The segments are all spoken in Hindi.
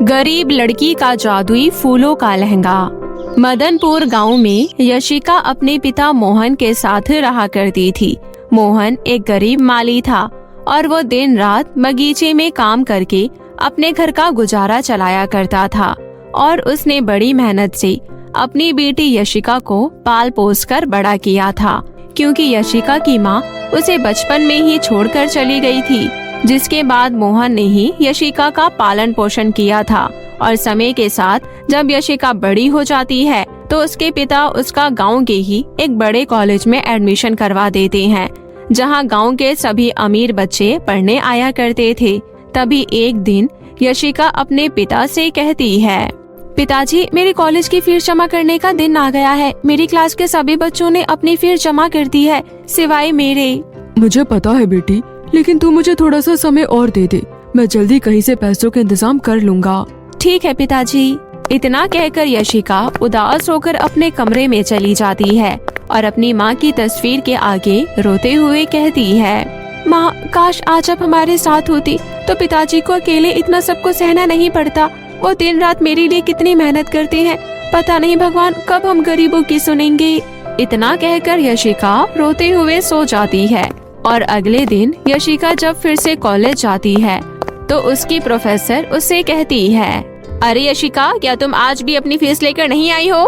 गरीब लड़की का जादुई फूलों का लहंगा। मदनपुर गांव में यशिका अपने पिता मोहन के साथ रहा करती थी। मोहन एक गरीब माली था और वो दिन रात बगीचे में काम करके अपने घर का गुजारा चलाया करता था और उसने बड़ी मेहनत से अपनी बेटी यशिका को पाल पोस कर बड़ा किया था, क्योंकि यशिका की माँ उसे बचपन में ही छोड़कर चली गई थी, जिसके बाद मोहन ने ही यशिका का पालन पोषण किया था। और समय के साथ जब यशिका बड़ी हो जाती है तो उसके पिता उसका गांव के ही एक बड़े कॉलेज में एडमिशन करवा देते हैं, जहां गांव के सभी अमीर बच्चे पढ़ने आया करते थे। तभी एक दिन यशिका अपने पिता से कहती है, पिताजी, मेरी कॉलेज की फीस जमा करने का दिन आ गया है। मेरी क्लास के सभी बच्चों ने अपनी फीस जमा कर दी है, सिवाय मेरे। मुझे पता है बेटी, लेकिन तू मुझे थोड़ा सा समय और दे दे, मैं जल्दी कहीं से पैसों का इंतजाम कर लूँगा। ठीक है पिताजी। इतना कहकर यशिका उदास होकर अपने कमरे में चली जाती है और अपनी माँ की तस्वीर के आगे रोते हुए कहती है, माँ, काश आज आप हमारे साथ होती तो पिताजी को अकेले इतना सबको सहना नहीं पड़ता। वो दिन रात मेरे लिए कितनी मेहनत करते हैं, पता नहीं भगवान कब हम गरीबों की सुनेंगे। इतना कहकर यशिका रोते हुए सो जाती है। और अगले दिन यशिका जब फिर से कॉलेज जाती है तो उसकी प्रोफेसर उससे कहती है, अरे यशिका, क्या तुम आज भी अपनी फीस लेकर नहीं आई हो?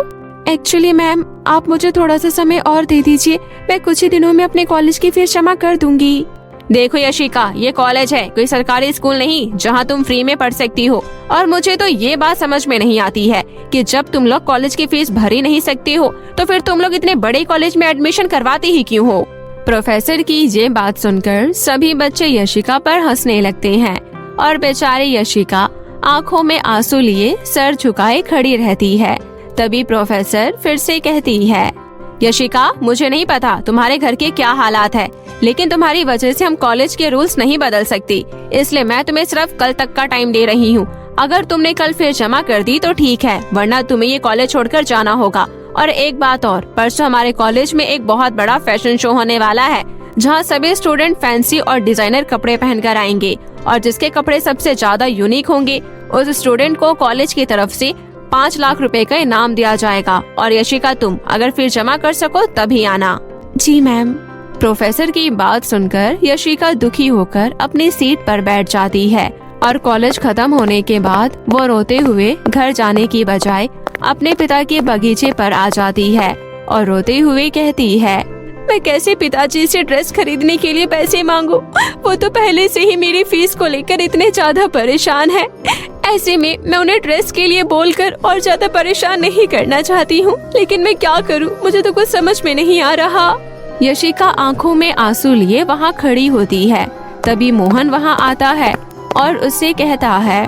एक्चुअली मैम, आप मुझे थोड़ा सा समय और दे दीजिए, मैं कुछ ही दिनों में अपने कॉलेज की फीस जमा कर दूंगी। देखो यशिका, ये कॉलेज है, कोई सरकारी स्कूल नहीं जहाँ तुम फ्री में पढ़ सकती हो। और मुझे तो ये बात समझ में नहीं आती है कि जब तुम लोग कॉलेज की फीस भर ही नहीं सकती हो तो फिर तुम लोग इतने बड़े कॉलेज में एडमिशन करवाते ही क्यों हो? प्रोफेसर की ये बात सुनकर सभी बच्चे यशिका पर हंसने लगते हैं और बेचारी यशिका आंखों में आंसू लिए सर झुकाए खड़ी रहती है। तभी प्रोफेसर फिर से कहती है, यशिका, मुझे नहीं पता तुम्हारे घर के क्या हालात है, लेकिन तुम्हारी वजह से हम कॉलेज के रूल्स नहीं बदल सकती, इसलिए मैं तुम्हें सिर्फ कल तक का टाइम दे रही हूँ। अगर तुमने कल फीस जमा कर दी तो ठीक है, वरना तुम्हें ये कॉलेज छोड़कर जाना होगा। और एक बात और, परसों हमारे कॉलेज में एक बहुत बड़ा फैशन शो होने वाला है, जहाँ सभी स्टूडेंट फैंसी और डिजाइनर कपड़े पहनकर आएंगे और जिसके कपड़े सबसे ज्यादा यूनिक होंगे उस स्टूडेंट को कॉलेज की तरफ से 5 लाख रुपए का इनाम दिया जाएगा। और यशिका, तुम अगर फीस जमा कर सको तभी आना। जी मैम। प्रोफेसर की बात सुनकर यशिका दुखी होकर अपनी सीट पर बैठ जाती है और कॉलेज खत्म होने के बाद वो रोते हुए घर जाने की बजाय अपने पिता के बगीचे पर आ जाती है और रोते हुए कहती है, मैं कैसे पिताजी से ड्रेस खरीदने के लिए पैसे मांगू? वो तो पहले से ही मेरी फीस को लेकर इतने ज्यादा परेशान है। ऐसे में मैं उन्हें ड्रेस के लिए बोलकर और ज्यादा परेशान नहीं करना चाहती हूँ, लेकिन मैं क्या करूँ, मुझे तो कुछ समझ में नहीं आ रहा। यशिका आंखों में आंसू लिए वहाँ खड़ी होती है। तभी मोहन वहाँ आता है और उससे कहता है,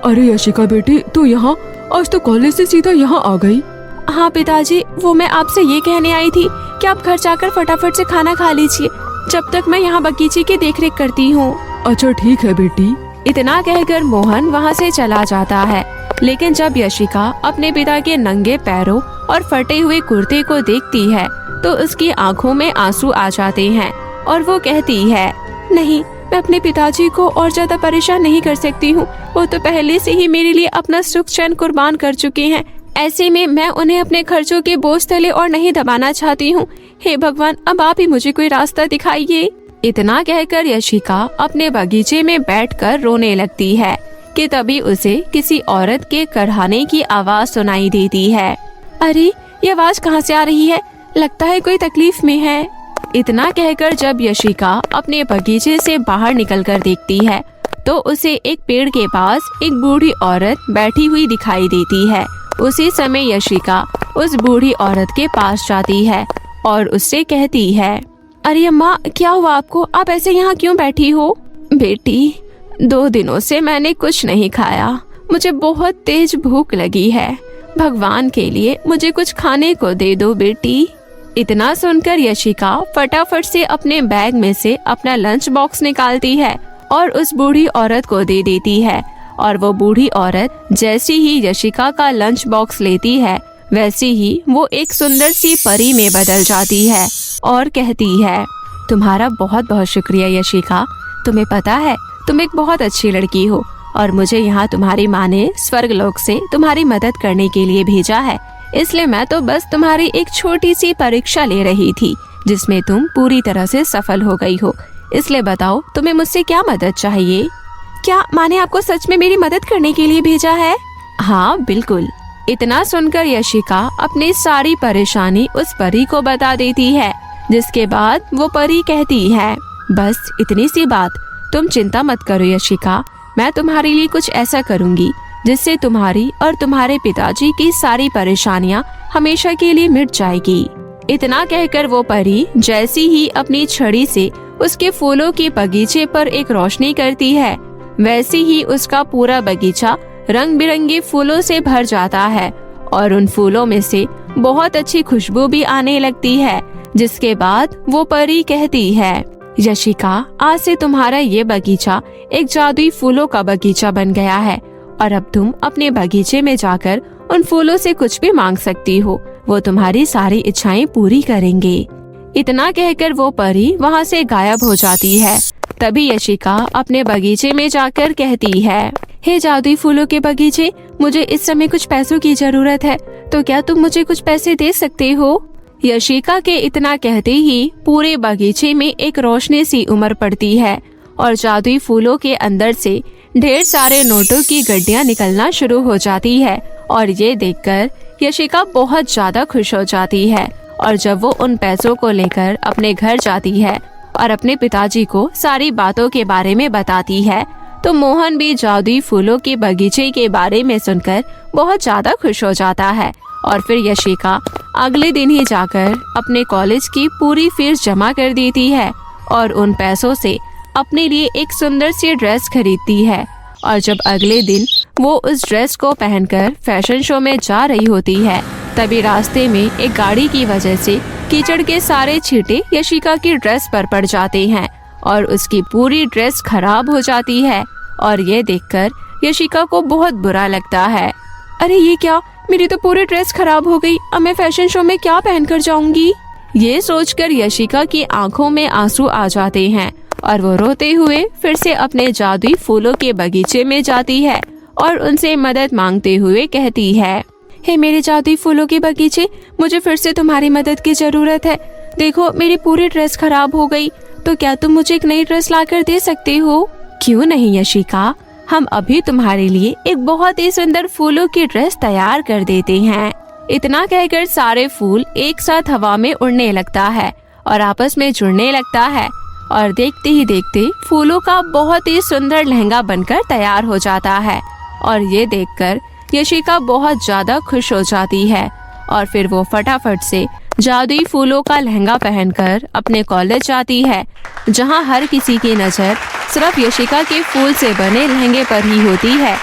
अरे यशिका बेटी, तू यहाँ? आज तो कॉलेज से सीधा यहाँ आ गई। हाँ पिताजी, वो मैं आपसे ये कहने आई थी कि आप घर जाकर फटाफट से खाना खा लीजिए, जब तक मैं यहाँ बगीचे की देखरेख करती हूँ। अच्छा ठीक है बेटी। इतना कहकर मोहन वहाँ से चला जाता है। लेकिन जब यशिका अपने पिता के नंगे पैरों और फटे हुए कुर्ते को देखती है तो उसकी आंखों में आंसू आ जाते हैं और वो कहती है, नहीं, मैं अपने पिताजी को और ज्यादा परेशान नहीं कर सकती हूँ। वो तो पहले से ही मेरे लिए अपना सुख चैन कुर्बान कर चुके हैं। ऐसे में मैं उन्हें अपने खर्चों के बोझ तले और नहीं दबाना चाहती हूँ। हे भगवान, अब आप ही मुझे कोई रास्ता दिखाइए। इतना कहकर यशिका अपने बगीचे में बैठकर रोने लगती है कि तभी उसे किसी औरत के करहाने की आवाज सुनाई देती है। अरे, ये आवाज कहाँ से आ रही है? लगता है कोई तकलीफ में है। इतना कहकर जब यशिका अपने बगीचे से बाहर निकलकर देखती है तो उसे एक पेड़ के पास एक बूढ़ी औरत बैठी हुई दिखाई देती है। उसी समय यशिका उस बूढ़ी औरत के पास जाती है और उससे कहती है, अरे अम्मा, क्या हुआ आपको? आप ऐसे यहाँ क्यों बैठी हो? बेटी, 2 दिनों से मैंने कुछ नहीं खाया, मुझे बहुत तेज भूख लगी है। भगवान के लिए मुझे कुछ खाने को दे दो बेटी। इतना सुनकर यशिका फटाफट से अपने बैग में से अपना लंच बॉक्स निकालती है और उस बूढ़ी औरत को दे देती है। और वो बूढ़ी औरत जैसी ही यशिका का लंच बॉक्स लेती है वैसे ही वो एक सुंदर सी परी में बदल जाती है और कहती है, तुम्हारा बहुत बहुत शुक्रिया यशिका। तुम्हें पता है, तुम एक बहुत अच्छी लड़की हो और मुझे यहाँ तुम्हारी माँ ने स्वर्ग लोक से तुम्हारी मदद करने के लिए भेजा है, इसलिए मैं तो बस तुम्हारी एक छोटी सी परीक्षा ले रही थी जिसमें तुम पूरी तरह से सफल हो गई हो। इसलिए बताओ तुम्हें मुझसे क्या मदद चाहिए? क्या माँ ने आपको सच में मेरी मदद करने के लिए भेजा है? हाँ बिल्कुल। इतना सुनकर यशिका अपनी सारी परेशानी उस परी को बता देती है, जिसके बाद वो परी कहती है, बस इतनी सी बात, तुम चिंता मत करो यशिका, मैं तुम्हारे लिए कुछ ऐसा करूँगी जिससे तुम्हारी और तुम्हारे पिताजी की सारी परेशानियाँ हमेशा के लिए मिट जाएगी। इतना कहकर वो परी जैसी ही अपनी छड़ी से उसके फूलों के बगीचे पर एक रोशनी करती है, वैसे ही उसका पूरा बगीचा रंग बिरंगे फूलों से भर जाता है और उन फूलों में से बहुत अच्छी खुशबू भी आने लगती है। जिसके बाद वो परी कहती है, यशिका, आज से तुम्हारा ये बगीचा एक जादुई फूलों का बगीचा बन गया है और अब तुम अपने बगीचे में जाकर उन फूलों से कुछ भी मांग सकती हो, वो तुम्हारी सारी इच्छाएं पूरी करेंगे। इतना कहकर वो परी वहाँ से गायब हो जाती है। तभी यशिका अपने बगीचे में जाकर कहती है, हे जादुई फूलों के बगीचे, मुझे इस समय कुछ पैसों की जरूरत है, तो क्या तुम मुझे कुछ पैसे दे सकते हो? यशिका के इतना कहते ही पूरे बगीचे में एक रोशनी सी उमड़ पड़ती है और जादुई फूलों के अंदर से ढेर सारे नोटों की गड्डियां निकलना शुरू हो जाती है और ये देखकर यशिका बहुत ज्यादा खुश हो जाती है। और जब वो उन पैसों को लेकर अपने घर जाती है और अपने पिताजी को सारी बातों के बारे में बताती है, तो मोहन भी जादुई फूलों के बगीचे के बारे में सुनकर बहुत ज्यादा खुश हो जाता है। और फिर यशिका अगले दिन ही जाकर अपने कॉलेज की पूरी फीस जमा कर देती है और उन पैसों से अपने लिए एक सुंदर सी ड्रेस खरीदती है। और जब अगले दिन वो उस ड्रेस को पहनकर फैशन शो में जा रही होती है, तभी रास्ते में एक गाड़ी की वजह से कीचड़ के सारे छींटे यशिका की ड्रेस पर पड़ जाते हैं और उसकी पूरी ड्रेस खराब हो जाती है। और ये देखकर यशिका को बहुत बुरा लगता है। अरे ये क्या, मेरी तो पूरी ड्रेस खराब हो गई, अब मैं फैशन शो में क्या पहनकर जाऊंगी? ये सोचकर यशिका की आंखों में आंसू आ जाते हैं और वो रोते हुए फिर से अपने जादुई फूलों के बगीचे में जाती है और उनसे मदद मांगते हुए कहती है, हे मेरे जादुई फूलों के बगीचे, मुझे फिर से तुम्हारी मदद की जरूरत है। देखो मेरी पूरी ड्रेस खराब हो गई, तो क्या तुम मुझे एक नई ड्रेस लाकर दे सकते हो? क्यों नहीं यशिका, हम अभी तुम्हारे लिए एक बहुत ही सुंदर फूलों की ड्रेस तैयार कर देते हैं। इतना कहकर सारे फूल एक साथ हवा में उड़ने लगता है और आपस में जुड़ने लगता है और देखते ही देखते फूलों का बहुत ही सुंदर लहंगा बनकर तैयार हो जाता है। और ये देखकर यशिका बहुत ज्यादा खुश हो जाती है और फिर वो फटाफट से जादुई फूलों का लहंगा पहनकर अपने कॉलेज जाती है, जहाँ हर किसी की नजर सिर्फ यशिका के फूल से बने लहंगे पर ही होती है,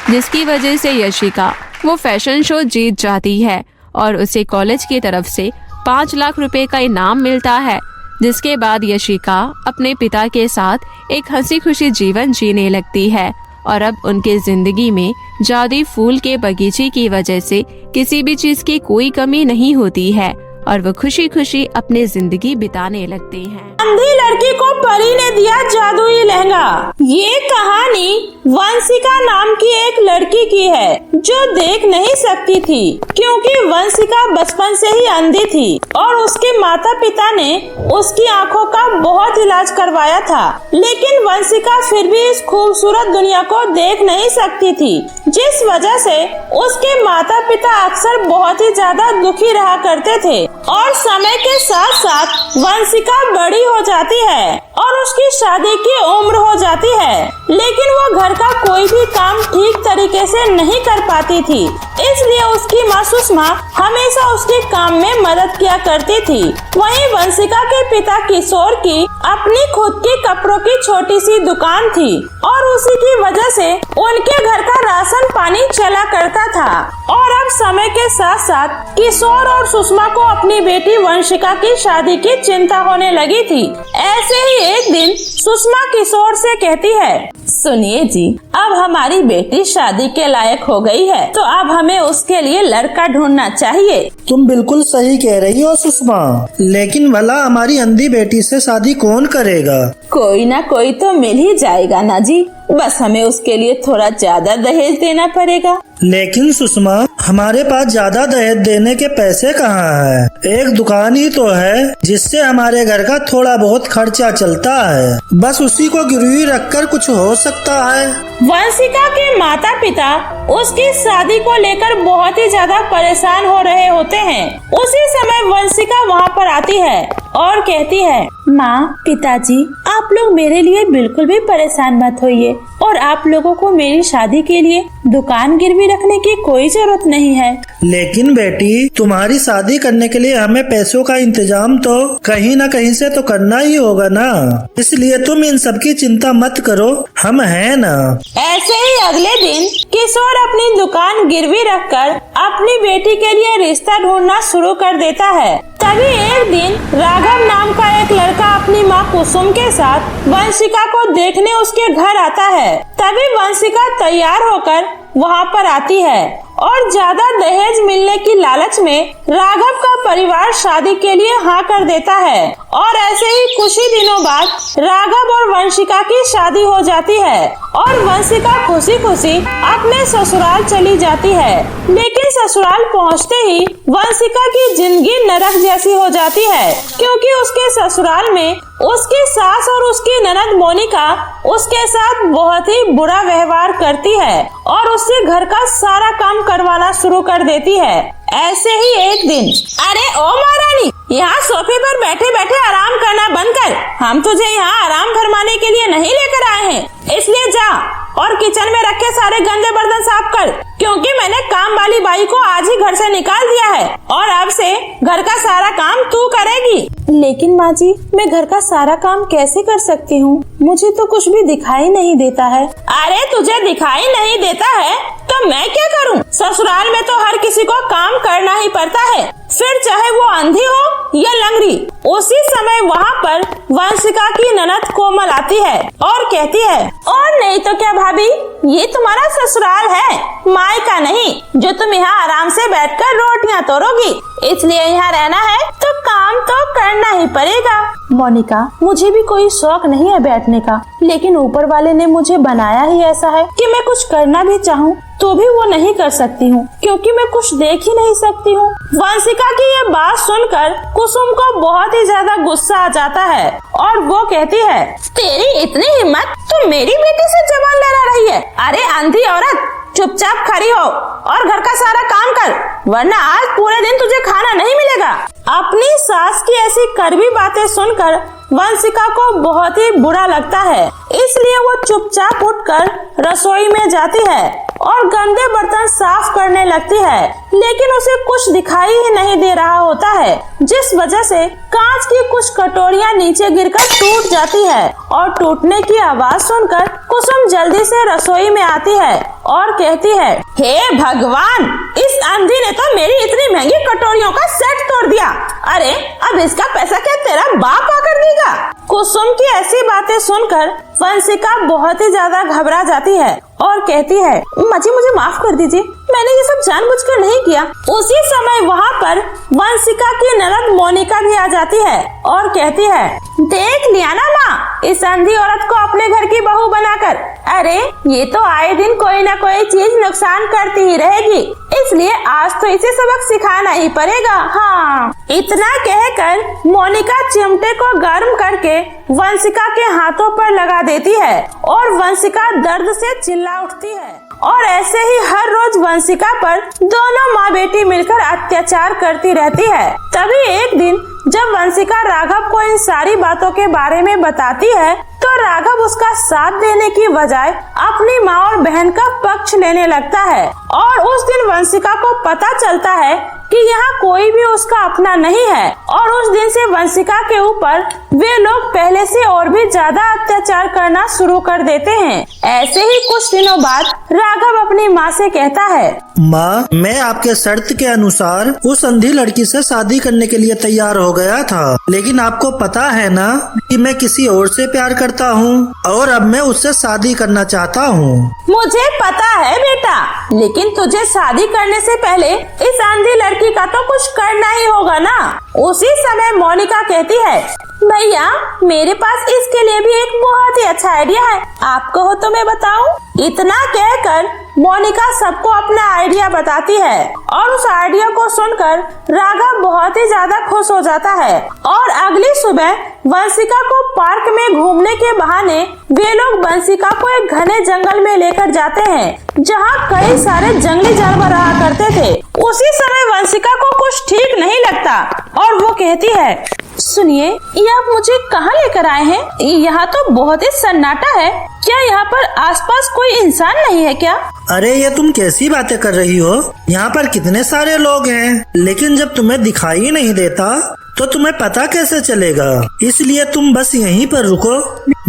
जिसकी वजह से यशिका वो फैशन शो जीत जाती है और उसे कॉलेज की तरफ से 5 लाख रुपए का इनाम मिलता है। जिसके बाद यशिका अपने पिता के साथ एक हंसी खुशी जीवन जीने लगती है और अब उनके जिंदगी में जादुई फूल के बगीचे की वजह से किसी भी चीज की कोई कमी नहीं होती है और वो खुशी खुशी अपनी जिंदगी बिताने लगते हैं। अंधी लड़की को परी ने दिया जादुई लहंगा। ये कहानी वंशिका नाम की एक लड़की की है जो देख नहीं सकती थी, क्योंकि वंशिका बचपन से ही अंधी थी और उसके माता पिता ने उसकी आंखों का बहुत इलाज करवाया था, लेकिन वंशिका फिर भी इस खूबसूरत दुनिया को देख नहीं सकती थी, जिस वजह से उसके माता पिता अक्सर बहुत ही ज्यादा दुखी रहा करते थे। और समय के साथ साथ वंशिका बड़ी हो जाती है और उसकी शादी की उम्र हो जाती है, लेकिन वो घर का कोई भी काम ठीक तरीके से नहीं कर पाती थी, इसलिए उसकी माँ सुषमा हमेशा उसके काम में मदद किया करती थी। वहीं वंशिका के पिता किशोर की अपनी खुद की कपड़ों की छोटी सी दुकान थी और उसी की वजह से उनके घर का राशन पानी चला करता था। और अब समय के साथ साथ किशोर और सुषमा को अपनी बेटी वंशिका की शादी की चिंता होने लगी थी। ऐसे ही एक दिन सुषमा किशोर से कहती है, सुनिए जी, अब हमारी बेटी शादी के लायक हो गई है, तो अब हमें उसके लिए लड़का ढूंढना चाहिए। तुम बिल्कुल सही कह रही हो सुषमा, लेकिन भला हमारी अंधी बेटी से शादी कौन करेगा? कोई ना कोई तो मिल ही जाएगा ना जी। बस हमें उसके लिए थोड़ा ज्यादा दहेज देना पड़ेगा। लेकिन सुषमा, हमारे पास ज्यादा दहेज देने के पैसे कहाँ हैं? एक दुकान ही तो है जिससे हमारे घर का थोड़ा बहुत खर्चा चलता है। बस उसी को गिरवी रखकर कुछ हो सकता है। वंशिका के माता पिता उसकी शादी को लेकर बहुत ही ज्यादा परेशान हो रहे होते हैं। उसी समय वंशिका वहाँ पर आती है और कहती है, माँ, पिताजी, आप लोग मेरे लिए बिल्कुल भी परेशान मत होइए और आप लोगों को मेरी शादी के लिए दुकान गिरवी रखने की कोई जरूरत नहीं है। लेकिन बेटी, तुम्हारी शादी करने के लिए हमें पैसों का इंतजाम तो कहीं न कहीं से तो करना ही होगा ना, इसलिए तुम इन सब की चिंता मत करो, हम हैं ना। ऐसे ही अगले दिन किशोर अपनी दुकान गिरवी रखकर अपनी बेटी के लिए रिश्ता ढूंढना शुरू कर देता है। तभी एक दिन राघव नाम का एक लड़का अपनी माँ कुसुम के साथ वंशिका को देखने उसके घर आता है। तभी वंशिका तैयार होकर वहाँ पर आती है और ज्यादा दहेज मिलने की लालच में राघव का परिवार शादी के लिए हाँ कर देता है। और ऐसे ही कुछ ही दिनों बाद राघव और वंशिका की शादी हो जाती है और वंशिका खुशी खुशी अपने ससुराल चली जाती है। लेकिन ससुराल पहुंचते ही वंशिका की जिंदगी नरक जैसी हो जाती है, क्योंकि उसके ससुराल में उसकी सास और उसकी ननद मोनिका उसके साथ बहुत ही बुरा व्यवहार करती है और उससे घर का सारा काम करवाना शुरू कर देती है। ऐसे ही एक दिन, अरे ओ महारानी, यहाँ सोफे पर बैठे बैठे आराम करना बंद कर। हम तुझे यहाँ आराम फरमाने के लिए नहीं लेकर आए हैं, इसलिए जा और किचन में रखे सारे गंदे बर्तन साफ कर, क्योंकि मैंने काम वाली बाई को आज ही घर से निकाल दिया है और अब से घर का सारा काम तू करेगी। लेकिन माँ जी, मैं घर का सारा काम कैसे कर सकती हूँ? मुझे तो कुछ भी दिखाई नहीं देता है। अरे तुझे दिखाई नहीं देता है तो मैं क्या करूँ? ससुराल में तो हर किसी को काम करना ही पड़ता है, फिर चाहे वो अंधी हो या लंगड़ी। उसी समय वहाँ पर वंशिका की ननद कोमल आती है और कहती है, और नहीं तो क्या भाभी, ये तुम्हारा ससुराल है, मायका नहीं, जो तुम यहाँ आराम से बैठकर रोटियाँ तोड़ोगी, इसलिए यहाँ रहना है तो काम तो करना ही पड़ेगा। मोनिका, मुझे भी कोई शौक नहीं है बैठने का, लेकिन ऊपर वाले ने मुझे बनाया ही ऐसा है कि मैं कुछ करना भी चाहूँ तो भी वो नहीं कर सकती हूँ, क्योंकि मैं कुछ देख ही नहीं सकती हूँ। वंशिका की ये बात सुनकर कुसुम को बहुत ही ज्यादा गुस्सा आ जाता है और वो कहती है, तेरी इतनी हिम्मत, तू मेरी बेटी से जबान लड़ा रही है? अरे अंधी औरत, चुपचाप खड़ी हो और घर का सारा काम कर, वरना आज पूरे दिन तुझे खाना नहीं मिलेगा। अपनी सास की ऐसी कड़वी बातें सुनकर वंशिका को बहुत ही बुरा लगता है, इसलिए वो चुपचाप उठकर रसोई में जाती है और गंदे बर्तन साफ करने लगती है। लेकिन उसे कुछ दिखाई ही नहीं दे रहा होता है, जिस वजह से कांच की कुछ कटोरियां नीचे गिरकर टूट जाती है और टूटने की आवाज सुनकर कुसुम जल्दी से रसोई में आती है और कहती है, हे भगवान, इस अंधी ने तो मेरी इतनी महंगी कटोरियों का सेट तोड़ दिया। अरे अब इसका पैसा क्या तेरा बाप आकर देगा? कुसुम की ऐसी बातें सुनकर वंशिका बहुत ही ज्यादा घबरा जाती है और कहती है, माँ जी, मुझे माफ कर दीजिए, मैंने ये सब जानबूझकर नहीं किया। उसी समय वहाँ पर वंशिका की ननद मोनिका भी आ जाती है और कहती है, देख लिया ना माँ, इस अंधी औरत को अपने घर की बहू बनाकर। अरे ये तो आए दिन कोई ना कोई चीज नुकसान करती ही रहेगी, इसलिए आज तो इसे सबक सिखाना ही पड़ेगा। हाँ, इतना कहकर मोनिका चिमटे को गर्म करके वंशिका के हाथों पर लगा देती है और वंशिका दर्द से चिल्ला उठती है। और ऐसे ही हर रोज वंशिका पर दोनों माँ बेटी मिलकर अत्याचार करती रहती है। तभी एक दिन जब वंशिका राघव को इन सारी बातों के बारे में बताती है तो राघव उसका साथ देने की बजाय अपनी माँ और बहन का पक्ष लेने लगता है और उस दिन वंशिका को पता चलता है कि यहाँ कोई भी उसका अपना नहीं है और उस दिन से वंशिका के ऊपर वे लोग पहले से और भी ज्यादा अत्याचार करना शुरू कर देते हैं। ऐसे ही कुछ दिनों बाद राघव अपनी माँ से कहता है, माँ, मैं आपके शर्त के अनुसार उस अंधी लड़की से शादी करने के लिए तैयार हो गया था, लेकिन आपको पता है ना कि मैं किसी और से प्यार करता हूँ और अब मैं उससे शादी करना चाहता हूँ। मुझे पता है बेटा, लेकिन तुझे शादी करने से पहले इस अंधी लड़की का तो कुछ करना ही होगा ना। उसी समय मोनिका कहती है, भैया मेरे पास इसके लिए भी एक बहुत ही अच्छा आइडिया है, आपको हो तो मैं बताऊं। इतना कहकर मोनिका सबको अपना आइडिया बताती है और उस आइडिया को सुनकर राघव बहुत ही ज्यादा खुश हो जाता है। और अगली सुबह वंशिका को पार्क में घूमने के बहाने वे लोग वंशिका को एक घने जंगल में लेकर जाते हैं जहां कई सारे जंगली जानवर रहा करते थे। उसी समय वंशिका को कुछ ठीक नहीं लगता और वो कहती है, सुनिए, ये आप मुझे कहाँ लेकर आए हैं? यहाँ तो बहुत ही सन्नाटा है, क्या यहाँ पर आसपास कोई इंसान नहीं है क्या? अरे ये तुम कैसी बातें कर रही हो? यहाँ पर कितने सारे लोग हैं, लेकिन जब तुम्हें दिखाई नहीं देता तो तुम्हें पता कैसे चलेगा? इसलिए तुम बस यहीं पर रुको,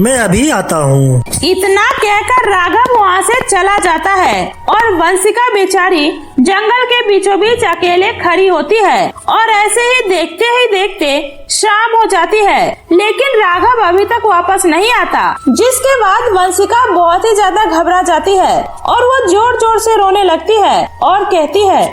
मैं अभी आता हूँ। इतना कहकर राघव वहाँ से चला जाता है और वंशिका बेचारी जंगल के बीचों बीच अकेले खड़ी होती है और ऐसे ही देखते शाम हो जाती है, लेकिन राघव अभी तक वापस नहीं आता। जिसके बाद वंशिका बहुत ही ज्यादा घबरा जाती है और वो जोर जोर से रोने लगती है और कहती है,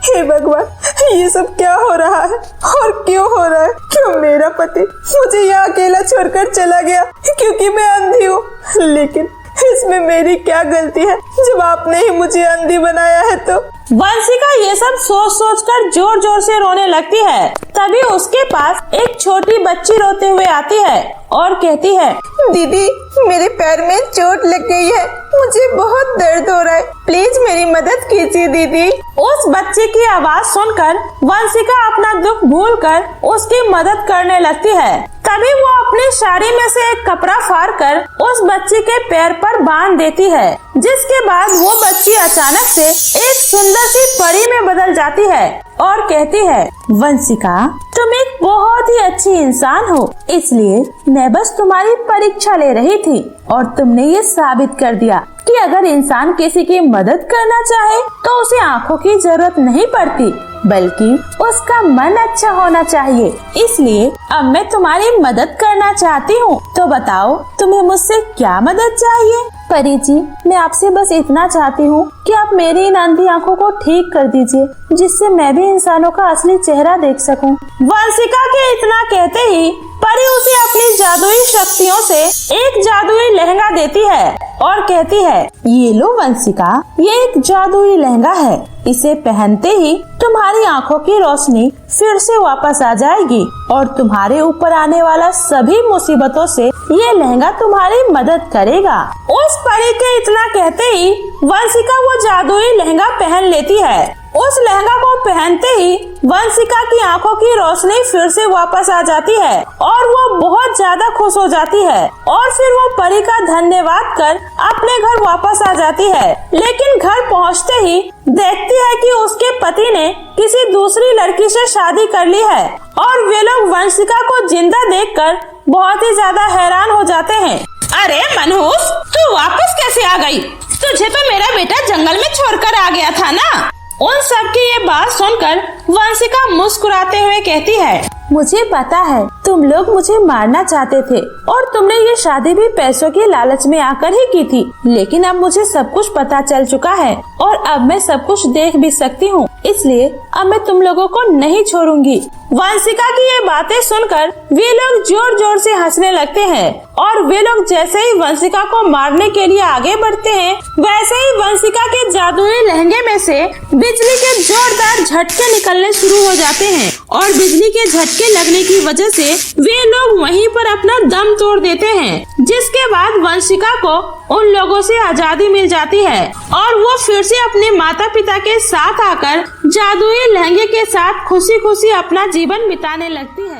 हे भगवान, ये सब क्या हो रहा है और क्यों हो रहा है? क्यों मेरा पति मुझे यहाँ अकेला छोड़कर चला गया क्योंकि मैं अंधी हूँ? लेकिन इसमें मेरी क्या गलती है जब आपने ही मुझे अंधी बनाया है? तो वंशिका ये सब सोच कर जोर जोर से रोने लगती है। तभी उसके पास एक छोटी बच्ची रोते हुए आती है और कहती है, दीदी मेरे पैर में चोट लग गई है, मुझे बहुत दर्द हो रहा है, प्लीज मेरी मदद कीजिए दीदी। उस बच्चे की आवाज सुनकर वंशिका अपना दुख भूलकर उसकी मदद करने लगती है। तभी वो अपनी साड़ी में से एक कपड़ा फाड़कर उस बच्ची के पैर पर बांध देती है, जिसके बाद वो बच्ची अचानक से एक सुंदर सी परी में बदल जाती है और कहती है, वंशिका तुम एक बहुत ही अच्छी इंसान हो, इसलिए मैं बस तुम्हारी परीक्षा ले रही थी और तुमने ये साबित कर दिया कि अगर इंसान किसी की मदद करना चाहे तो उसे आँखों की जरूरत नहीं पड़ती, बल्कि उसका मन अच्छा होना चाहिए। इसलिए अब मैं तुम्हारी मदद करना चाहती हूँ, तो बताओ तुम्हें मुझसे क्या मदद चाहिए? परी जी, मैं आपसे बस इतना चाहती हूँ कि आप मेरी इन अंधी आँखों को ठीक कर दीजिए, जिससे मैं भी इंसानों का असली चेहरा देख सकूं। वंशिका के इतना कहते ही परी उसे अपनी जादुई शक्तियों से एक जादुई लहंगा देती है और कहती है, ये लो वंशिका, ये एक जादुई लहंगा है, इसे पहनते ही तुम्हारी आँखों की रोशनी फिर से वापस आ जाएगी और तुम्हारे ऊपर आने वाला सभी मुसीबतों से ये लहंगा तुम्हारी मदद करेगा। उस परी के इतना कहते ही वंशिका वो जादुई लहंगा पहन लेती है। उस लहंगा को पहनते ही वंशिका की आंखों की रोशनी फिर से वापस आ जाती है और वो बहुत ज्यादा खुश हो जाती है और फिर वो परी का धन्यवाद कर अपने घर वापस आ जाती है। लेकिन घर पहुंचते ही देखती है कि उसके पति ने किसी दूसरी लड़की से शादी कर ली है और वे लोग वंशिका को जिंदा देखकर बहुत ही ज्यादा हैरान हो जाते हैं। अरे मनहूस, तू वापस कैसे आ गई? तुझे तो मेरा बेटा जंगल में छोड़कर आ गया था ना? उन सब की ये बात सुनकर वंशिका मुस्कुराते हुए कहती है, मुझे पता है तुम लोग मुझे मारना चाहते थे और तुमने ये शादी भी पैसों के लालच में आकर ही की थी, लेकिन अब मुझे सब कुछ पता चल चुका है और अब मैं सब कुछ देख भी सकती हूँ, इसलिए अब मैं तुम लोगों को नहीं छोड़ूंगी। वंशिका की ये बातें सुनकर वे लोग जोर जोर से हंसने लगते हैं और वे लोग जैसे ही वंशिका को मारने के लिए आगे बढ़ते हैं, वैसे ही वंशिका के जादुई लहंगे में से बिजली के जोरदार झटके निकलने शुरू हो जाते हैं और बिजली के झटके लगने की वजह से वे लोग वहीं पर अपना दम तोड़ देते हैं, जिसके बाद वंशिका को उन लोगों से आजादी मिल जाती है और वो फिर से अपने माता पिता के साथ आकर जादुई लहंगे के साथ खुशी खुशी अपना जीवन बिताने लगती है।